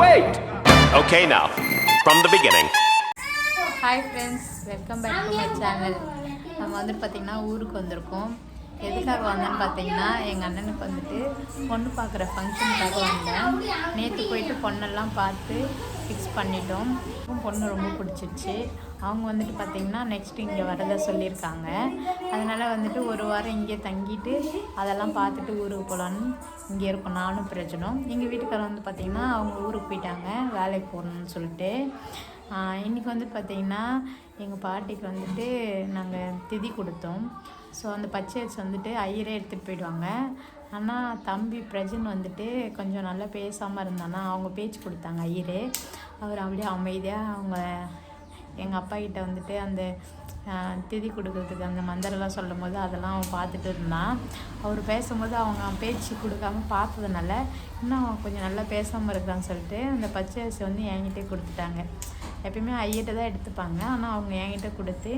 Wait! Okay, now, from the beginning. Hi friends, welcome back to my channel. நம்ம வந்துட்டு பார்த்திங்கன்னா ஊருக்கு வந்திருக்கோம். எதுக்காக வந்தேன்னு பார்த்தீங்கன்னா, எங்கள் அண்ணனுக்கு வந்துட்டு பொண்ணு பார்க்குற ஃபங்க்ஷனுக்காக வந்தேன். நேற்று போயிட்டு பொண்ணெல்லாம் பார்த்து ஃபிக்ஸ் பண்ணிட்டோம். பொண்ணு ரொம்ப பிடிச்சிருச்சு. அவங்க வந்துட்டு பார்த்திங்கன்னா நெக்ஸ்ட்டு இங்கே வரதை சொல்லியிருக்காங்க. அதனால் வந்துட்டு ஒரு வாரம் இங்கே தங்கிட்டு அதெல்லாம் பார்த்துட்டு ஊருக்கு போகலான்னு இங்கே இருக்கோம், நானும் பிரச்சனும். எங்கள் வீட்டுக்காரர் வந்து பார்த்திங்கன்னா அவங்க ஊருக்கு போயிட்டாங்க வேலைக்கு போகணுன்னு சொல்லிட்டு. இன்றைக்கி வந்து பார்த்திங்கன்னா எங்கள் பாட்டிக்கு வந்துட்டு நாங்கள் திதி கொடுத்தோம். ஸோ அந்த பச்சை அரிசி வந்துட்டு ஐயரே எடுத்துகிட்டு போயிடுவாங்க. ஆனால் தம்பி பிரஜன் வந்துட்டு கொஞ்சம் நல்லா பேசாமல் இருந்தானா, அவங்க பேச்சு கொடுத்தாங்க ஐயரே. அவர் அப்படியே அமைதியாக அவங்க எங்கள் அப்பா கிட்ட வந்துட்டு அந்த திதி கொடுக்கறதுக்கு அந்த மந்திரம்லாம் சொல்லும் போது அதெல்லாம் அவன் பார்த்துட்டு இருந்தான். அவர் பேசும்போது அவங்க பேச்சு கொடுக்காம பார்த்ததுனால இன்னும் கொஞ்சம் நல்லா பேசாமல் இருக்கான்னு சொல்லிட்டு அந்த பச்சை அரிசி வந்து என்கிட்டே கொடுத்துட்டாங்க. எப்பயுமே ஐயிட்ட தான் எடுத்துப்பாங்க, ஆனால் அவங்க என்கிட்ட கொடுத்து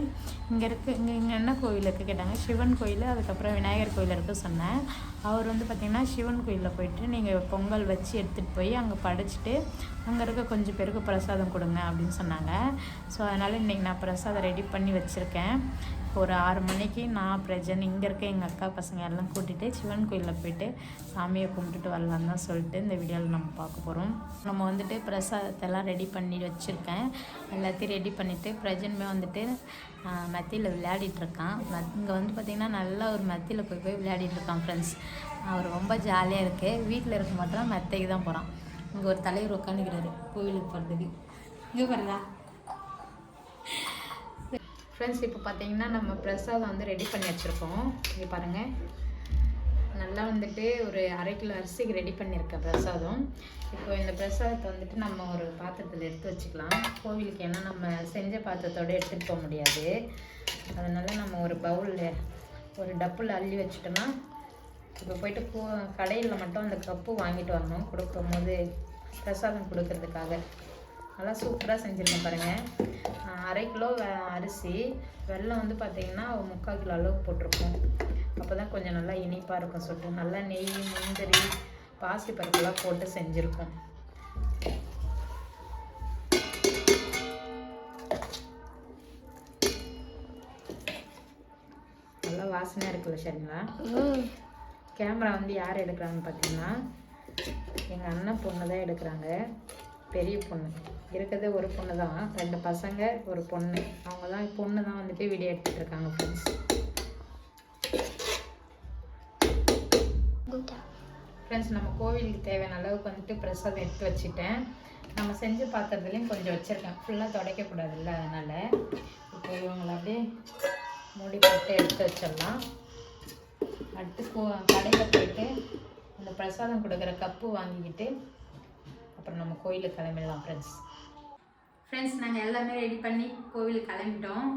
இங்கே என்ன கோயில் இருக்குது கேட்டாங்க. சிவன் கோயில், அதுக்கப்புறம் விநாயகர் கோயில் இருக்குது சொன்னேன். அவர் வந்து பார்த்திங்கன்னா சிவன் கோயிலில் போயிட்டு நீங்கள் பொங்கல் வச்சு எடுத்துகிட்டு போய் அங்கே படைச்சிட்டு அங்கே இருக்க கொஞ்சம் பேருக்கு பிரசாதம் கொடுங்க அப்படின்னு சொன்னாங்க. ஸோ அதனால் இன்றைக்கி நான் பிரசாதம் ரெடி பண்ணி வச்சுருக்கேன். ஒரு 6 மணிக்கு நான் பிரஜன் இங்கே இருக்க எங்கள் அக்கா பசங்க எல்லாம் கூட்டிகிட்டு சிவன் கோயிலில் போய்ட்டு சாமியை கும்பிட்டுட்டு வரலான்னு தான் சொல்லிட்டு இந்த வீடியோவில் நம்ம பார்க்க போகிறோம். நம்ம வந்துட்டு பிரசாதத்தெல்லாம் ரெடி பண்ணி வச்சுருக்கேன். எல்லாத்தையும் ரெடி பண்ணிவிட்டு பிரஜன்மே வந்துட்டு மத்தியில் விளையாடிட்டுருக்கான். இங்கே வந்து பார்த்திங்கன்னா நல்லா ஒரு மத்தியில் போய் விளையாடிட்டுருக்கான் ஃப்ரெண்ட்ஸ். அவர் ரொம்ப ஜாலியாக இருக்குது. வீட்டில் இருக்க மாட்டோம், மெத்தைக்கு தான் போகிறான். இங்கே ஒரு தலைவர் உட்காந்துக்கிறாரு கோவிலுக்கு போகிறதுக்கு. இங்கே பாருங்க ஃப்ரெண்ட்ஸ், இப்போ பார்த்தீங்கன்னா நம்ம பிரசாதம் வந்து ரெடி பண்ணி வச்சுருக்கோம். இங்கே பாருங்கள், நல்லா வந்துட்டு ஒரு 1/2 கிலோ அரிசிக்கு ரெடி பண்ணியிருக்கேன் பிரசாதம். இப்போ இந்த பிரசாதத்தை வந்துட்டு நம்ம ஒரு பாத்திரத்தில் எடுத்து வச்சுக்கலாம் கோவிலுக்கு. ஏன்னா நம்ம செஞ்ச பாத்திரத்தோடு எடுத்துகிட்டு போக முடியாது. அதனால் நம்ம ஒரு பவுலில் ஒரு டப்பில் அள்ளி வச்சுட்டோம்னா, இப்போ போயிட்டு கடையில் மட்டும் அந்த கப்பு வாங்கிட்டு வரணும் கொடுக்கும் போது பிரசாதம் கொடுக்கறதுக்காக. நல்லா சூப்பராக செஞ்சுருக்கேன் பாருங்கள். 1/2 கிலோ அரிசி, வெல்லம் வந்து பார்த்திங்கன்னா 3/4 கிலோ அளவுக்கு போட்டிருக்கோம். அப்போ தான் கொஞ்சம் நல்லா இனிப்பாக இருக்கும் சொல்லிட்டு நல்லா நெய், முந்திரி, பாசி பருப்புலாம் போட்டு செஞ்சுருக்கோம். நல்லா வாசனையாக இருக்குல்ல சரிங்களா? கேமரா வந்து யார் எடுக்கிறாங்கன்னு பார்த்தீங்கன்னா எங்கள் அண்ணன் பொண்ணு தான் எடுக்கிறாங்க. பெரிய பொண்ணு இருக்கிறதே ஒரு பொண்ணு தான், 2 பசங்க ஒரு பொண்ணு. அவங்க தான் பொண்ணு தான் வந்துட்டு வீடியோ எடுத்துகிட்டு இருக்காங்க ஃப்ரெண்ட்ஸ். ஃப்ரெண்ட்ஸ், நம்ம கோவிலுக்கு தேவையான அளவுக்கு வந்துட்டு பிரசாதம் எடுத்து வச்சுட்டேன். நம்ம செஞ்சு பாத்திரத்துலேயும் கொஞ்சம் வச்சுருக்கேன், ஃபுல்லாக துடைக்கக்கூடாதுல்ல, அதனால் இப்போ இவங்களை அப்படியே மூடி போட்டு எடுத்து வச்சிடலாம். அடுத்து கடையில் போயிட்டு அந்த பிரசாதம் கொடுக்குற கப்பு வாங்கிக்கிட்டு அப்புறம் நம்ம கோயிலுக்கு கிளம்பிடலாம் ஃப்ரெண்ட்ஸ். நாங்கள் எல்லாமே ரெடி பண்ணி கோவிலுக்கு கிளம்பிட்டோம்.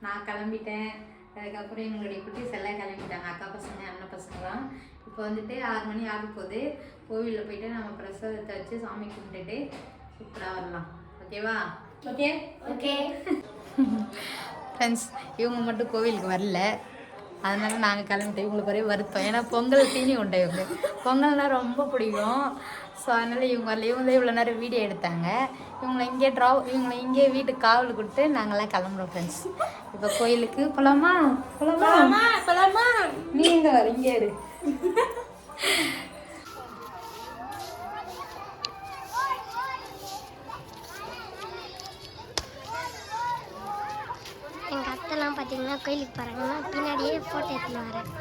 நான் கிளம்பிட்டேன், அதுக்கப்புறம் எங்களுடைய குட்டீஸ் எல்லாம் கிளம்பிட்டாங்க, அக்கா பசங்க அண்ணன் பசங்களாம். இப்போ வந்துட்டு 6 மணி ஆக போகுது. கோவிலில் போயிட்டு நம்ம பிரசாதத்தை வச்சு சாமி கும்பிட்டுட்டு சூப்பராக வரலாம். ஓகேவா? ஓகே ஓகே ஃப்ரெண்ட்ஸ், இவங்க மட்டும் கோவிலுக்கு வரல, அதனால் நாங்கள் கிளம்பிட்டோம். இவங்களுக்கு ஒரே வருத்தம், ஏன்னா பொங்கல் தீனி உண்டை இவங்க பொங்கல்னால் ரொம்ப பிடிக்கும். ஸோ அதனால் இவங்க வரல. இவங்க இவ்வளோ நேரம் வீடியோ எடுத்தாங்க. இவங்களை இங்கே வீட்டுக்கு காவல் கொடுத்து நாங்களாம் கிளம்புறோம் ஃப்ரெண்ட்ஸ். இப்போ கோயிலுக்கு போகலாமா? போகலாமா? நீ எங்கே வர? இங்கே இரு. எங்கள் அத்தைலாம் பார்த்தீங்கன்னா கோயிலுக்கு போகிறாங்கன்னா பின்னாடியே ஃபோட்டோ எடுத்துன்னு வரேன்.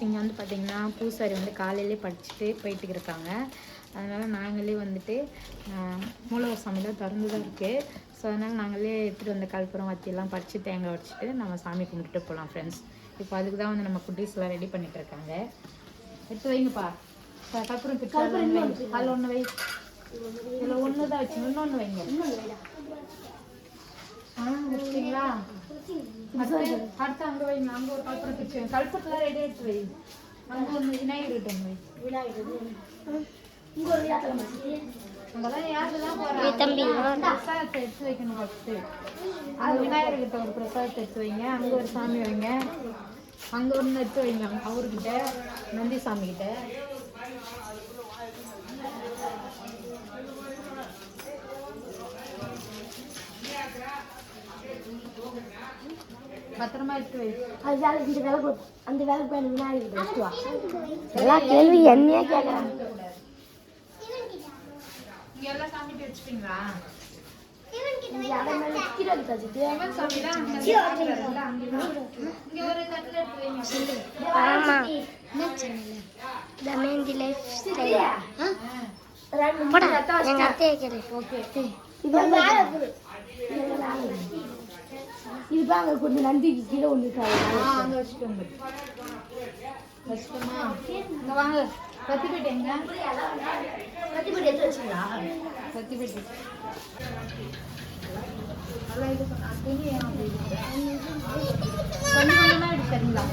இங்கே வந்து பார்த்திங்கன்னா பூசாரி வந்து காலையிலே படிச்சுட்டு போயிட்டு இருக்காங்க. அதனால் நாங்களே வந்துட்டு மூலவர் சாமியில் திறந்து தான் இருக்குது. ஸோ அதனால் நாங்களே எடுத்துகிட்டு வந்த கற்பூரம் வத்தியெல்லாம் படித்து தேங்காய் வச்சுட்டு நம்ம சாமி கும்பிட்டுட்டு போகலாம் ஃப்ரெண்ட்ஸ். இப்போ அதுக்கு தான் வந்து நம்ம குட்டீஸ்லாம் ரெடி பண்ணிட்டு இருக்காங்க. எடுத்து வைங்கப்பா கற்பூரம் பிடிச்சாலும் அதில் ஒன்று வை, இதில் ஒன்று தான் வச்சு இன்னொன்று வைங்க. வச்சிட்டீங்களா? அடுத்து அங்கே வைங்க. அங்கே ஒரு கல்பனை வச்சு கல்பத்தில் ரெடி எடுத்து வை. அங்கே ஒன்று விநாயகர் கிட்ட வை. அங்கெல்லாம் யாருலாம் போகிறாங்க? பிரசாதத்தை எடுத்து வைக்கணும் ஃபஸ்ட்டு. அந்த விநாயகர் கிட்ட ஒரு பிரசாதத்தை எடுத்து வைங்க. அங்கே ஒரு சாமி வைங்க. அங்கே ஒன்று எடுத்து வைங்க அவர்கிட்ட, நந்தி சாமி கிட்ட. பத்திரமா எடுத்து வை. அது வேலை இந்த வேலை அந்த வேலை போய் விநாயகர் எடுத்து வா. எல்லா கேள்வி என்னையே கேட்குறாங்க. இங்கே எல்லாம் சாமிட்டு வச்சுட்டீங்களா? ஆமா தமேந்தி லைஃப் ஸ்டைல் போடா எங்க அத்தையை கேளு. ஓகே இது பாங்க கொஞ்சம் நந்திக்கு கீழே ஒன்று அங்கே வச்சுக்கோங்க. வச்சுக்கோமா? இங்கே வாங்க. கத்திப்பேட்டு எங்க? கத்திப்பட்டி எடுத்து வச்சுங்களா? கத்திப்பேட்டு நல்லா இது துணி கொஞ்சம் கொஞ்சமாக எடு சரிங்களா?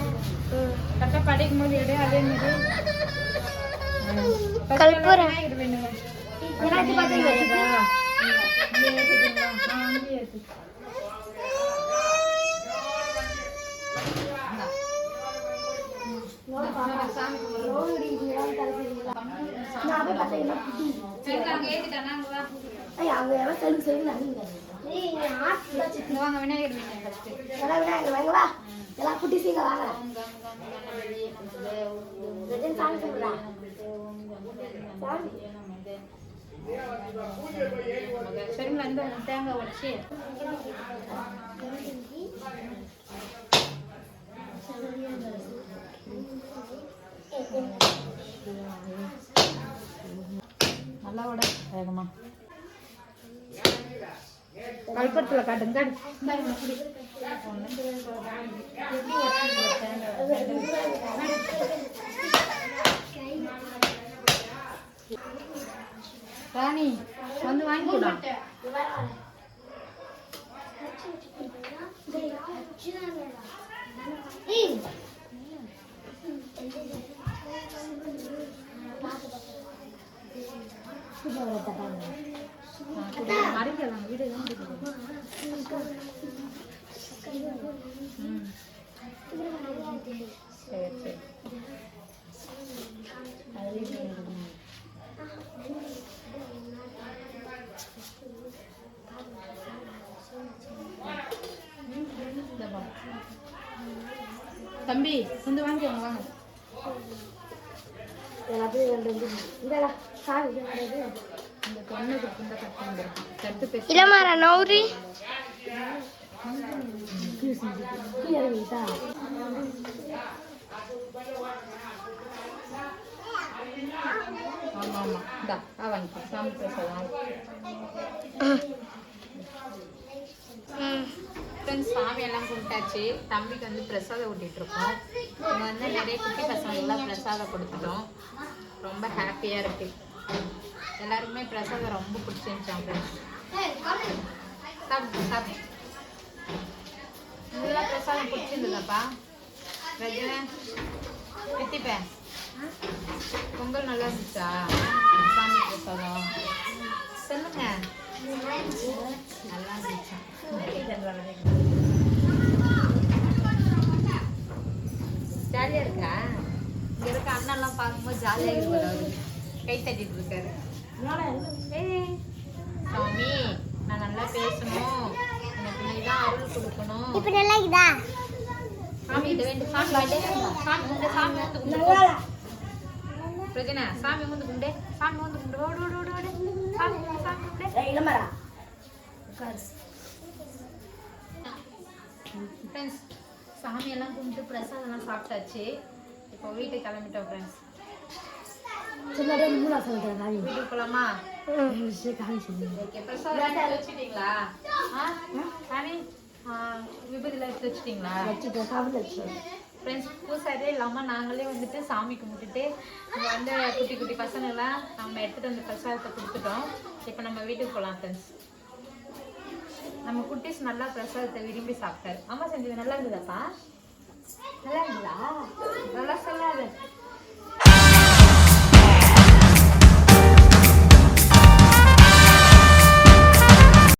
கரெக்டாக படைக்கும் போது எடு. அதே மாதிரி கல்பூரம் வேணும். சரிங்களா? இந்த தேங்காய் வச்சு நல்லா விட வேகமா கல்பத்தில் காட்டுங்க. ராணி வந்து வாங்கிக்கூடா. மறைக்கலாம் வீடு சரி சரி. தம்பி வந்து வாங்கிக்கோங்க வாங்க. இந்த பொண்ணுக்கு புண்டை கட் பண்ணுறேன். இளமாரா நௌரி ஆமாம் ஆமாம் இந்தா வாங்கிக்கோ. சாமி பிரசாதம் ஃப்ரெண்ட்ஸ். சாமியெல்லாம் கும்பிட்டாச்சு. தம்பிக்கு வந்து பிரசாதம் ஊட்டிகிட்டு இருக்கோம். இங்கே வந்து நிறைய குட்டி பசங்களுக்குலாம் பிரசாதம் கொடுத்துட்டோம். ரொம்ப ஹாப்பியாக இருக்குது. எல்லாருக்குமே பிரசாதம் ரொம்ப பிடிச்சிருந்துச்சான் ஃப்ரெண்ட்ஸ். சாப்பிட்டு சாப்பிட்டு இதெல்லாம் பிரசாதம் பிடிச்சிருந்ததாப்பா? ரஜினா எத்திப்பேன். பொங்கல் நல்லா இருந்துச்சா? சாமி பிரசாதம் சொல்லுங்க. நல்லா இருந்துச்சா? ஜாலியாக இருக்கா? இங்கே இருக்க அண்ணெல்லாம் பார்க்கும்போது ஜாலியாக இருக்கு. அவரு கை தட்டிட்டு இருக்காரு. சாமி நான் நல்லா பேசணும், எனக்கு நீ தான் அருள் கொடுக்கணும். இப்போ நல்லா இருக்குதா? சாமி கிட்ட வேண்டும். சாமி வேண்டும். சாமி வந்து கும்பிடு. பிரஜனா சாமி வந்து கும்பிடு. சாமி வந்து கும்பிடு. ஓடு ஓடு ஓடு ஓடு. சாமி சாமி கும்பிடு. இளமரா ஃப்ரெண்ட்ஸ் சாமியெல்லாம் கும்பிட்டு பிரசாதம்லாம் சாப்பிட்டாச்சு. இப்போ வீட்டுக்கு கிளம்பிட்டோம் ஃப்ரெண்ட்ஸ். வீட்டுக்கு போகலாமா? ஓகே. பிரசாதம் எடுத்து வச்சுட்டீங்களா? சாமி விபூதியில் எடுத்து வச்சுட்டிங்களா? ஃப்ரெண்ட்ஸ் பூசாரியே இல்லாமல் நாங்களே வந்துட்டு சாமி கும்பிட்டுட்டு இங்கே வந்து குட்டி குட்டி பசங்கள்லாம் நம்ம எடுத்துகிட்டு வந்து பிரசாதத்தை கொடுத்துட்டோம். இப்போ நம்ம வீட்டுக்கு போகலாம் ஃப்ரெண்ட்ஸ். நம்ம குட்டீஸ் நல்லா பிரசாதத்தை விரும்பி சாப்பிட்டாரு. அம்மா செஞ்சது நல்லா இருந்ததாப்பா?